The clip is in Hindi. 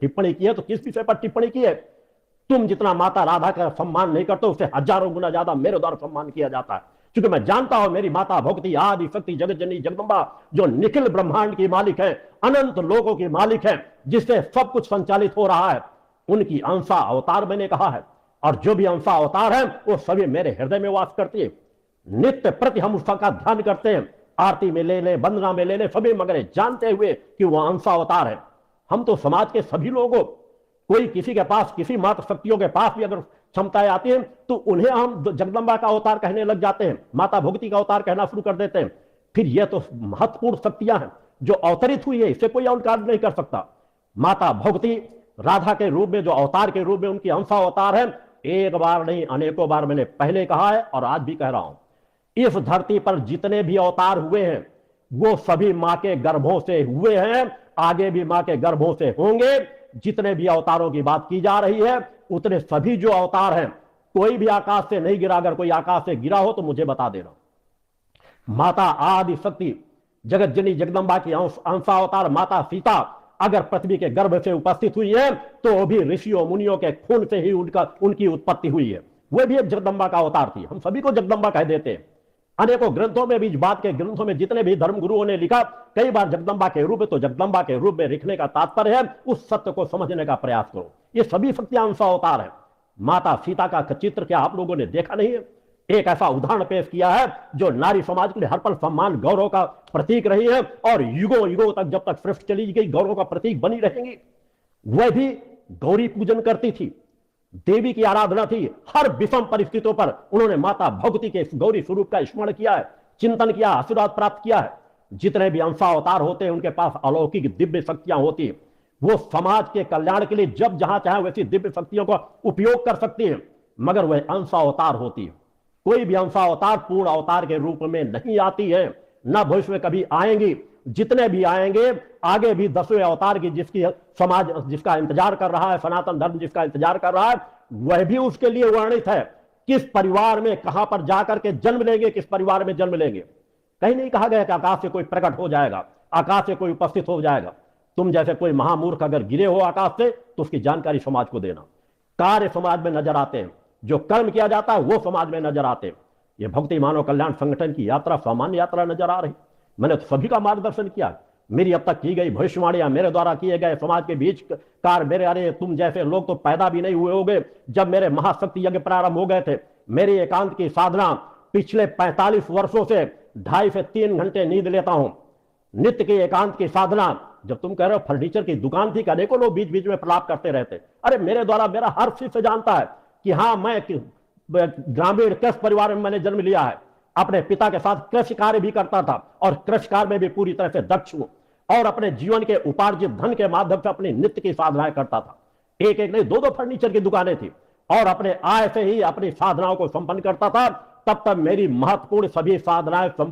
टिप्पणी की है तो किस विषय पर टिप्पणी की है? तुम जितना माता राधा का सम्मान नहीं करते उससे हजारों गुना ज्यादा मेरे द्वारा सम्मान किया जाता है, क्योंकि मैं जानता हूं मेरी माता भगवती आदि शक्ति जगत जननी जगदम्बा जो निखिल ब्रह्मांड की मालिक है, अनंत लोगों की मालिक है, जिससे सब कुछ संचालित हो रहा है, उनकी अंशा अवतार मैंने कहा है। और जो भी अंशा अवतार है वो सभी मेरे हृदय में वास करती है। नित्य प्रति हम उसका ध्यान करते हैं, आरती में ले ले, वंदना में ले ले, सभी मगर जानते हुए कि वह अंशा अवतार है। हम तो समाज के सभी लोगों, कोई किसी के पास, किसी मात्र शक्तियों के पास भी अगर क्षमताएं आती हैं तो उन्हें हम जगदम्बा का अवतार कहने लग जाते हैं, माता भगवती का अवतार कहना शुरू कर देते हैं। फिर यह तो महत्वपूर्ण शक्तियां हैं जो अवतरित हुई है, इसे कोई इनकार नहीं कर सकता। माता भगवती राधा के रूप में जो अवतार के रूप में उनकी अंशा अवतार है, एक बार नहीं अनेकों बार मैंने पहले कहा है और आज भी कह रहा हूं, इस धरती पर जितने भी अवतार हुए हैं वो सभी मां के गर्भों से हुए हैं, आगे भी मां के गर्भों से होंगे। जितने भी अवतारों की बात की जा रही है उतने सभी जो अवतार हैं, कोई भी आकाश से नहीं गिरा। अगर कोई आकाश से गिरा हो तो मुझे बता देना। माता आदि शक्ति जगत जननी जगदम्बा की अंशा अवतार माता सीता अगर पृथ्वी के गर्भ से उपस्थित हुई है तो वो भी ऋषियों मुनियों के खून से ही उनकी उत्पत्ति हुई है। वह भी एक जगदम्बा का अवतार थी। हम सभी को जगदम्बा कह देते हैं। अनेकों ग्रंथों में भी, इस बात के ग्रंथों में जितने भी धर्म गुरुओं ने लिखा, कई बार जगदम्बा के रूप में, तो जगदम्बा के रूप में लिखने का तात्पर्य है उस सत्य को समझने का प्रयास करो। ये सभी शक्तियां अंशा अवतार है। माता सीता का चित्र क्या आप लोगों ने देखा नहीं है? एक ऐसा उदाहरण पेश किया है जो नारी समाज के लिए हर पल सम्मान गौरव का प्रतीक रही है और युगों युगों तक जब तक सृष्टि चली गई गौरव का प्रतीक बनी रहेंगी। वह भी गौरी पूजन करती थी, देवी की आराधना थी। हर विषम परिस्थितियों पर उन्होंने माता भगवती के गौरी स्वरूप का स्मरण किया है, चिंतन किया, आशीर्वाद प्राप्त किया है। जितने भी अंशा अवतार होते हैं उनके पास अलौकिक दिव्य शक्तियां होती है। वो समाज के कल्याण के लिए जब जहां चाहे वैसी दिव्य शक्तियों का उपयोग कर सकती है, मगर वह अंशा अवतार होती है। कोई भी अंशा अवतार पूर्ण अवतार के रूप में नहीं आती है, न भविष्य में कभी आएंगी। जितने भी आएंगे आगे भी 10वें अवतार की जिसकी समाज जिसका इंतजार कर रहा है, सनातन धर्म जिसका इंतजार कर रहा है, वह भी उसके लिए वर्णित है। किस परिवार में कहां पर जाकर के जन्म लेंगे, किस परिवार में जन्म लेंगे। कहीं नहीं कहा गया कि आकाश से कोई प्रकट हो जाएगा, आकाश से कोई उपस्थित हो जाएगा। तुम जैसे कोई महामूर्ख अगर गिरे हो आकाश से तो उसकी जानकारी समाज को देना। कार्य समाज में नजर आते हैं, जो कर्म किया जाता है वो समाज में नजर आते हैं। ये भक्ति मानव कल्याण संगठन की यात्रा सामान्य यात्रा नजर आ रही। मैंने तो सभी का मार्गदर्शन किया। मेरी अब तक की गई भविष्यवाणियां, मेरे द्वारा किए गए समाज के बीच कार्य, मेरे अरे तुम जैसे लोग तो पैदा भी नहीं हुए होंगे जब मेरे महाशक्ति यज्ञ प्रारंभ हो गए थे। मेरी एकांत की साधना पिछले 45 वर्षों से 2.5 से 3 घंटे नींद लेता हूं। नित्य की एकांत की साधना, जब तुम कह रहे हो फर्नीचर की दुकान थी, अनेकों लोग बीच बीच में प्रलाप करते रहते। अरे मेरे द्वारा मेरा हर शिष्य जानता है कि हाँ, मैं ग्रामीण कृषि परिवार में मैंने जन्म लिया है। अपने पिता के साथ कृषि कार्य भी करता था और कृषि कार्य में भी पूरी तरह से दक्ष हूं और अपने जीवन के उपार्जित धन के माध्यम से अपनी नित्य की साधनाएं करता था। एक एक नहीं, 2-2 फर्नीचर की दुकानें थी और अपने आय से ही अपनी साधनाओं को संपन्न करता था। तब तक मेरी महत्वपूर्ण सभी साधनाएं संपन्न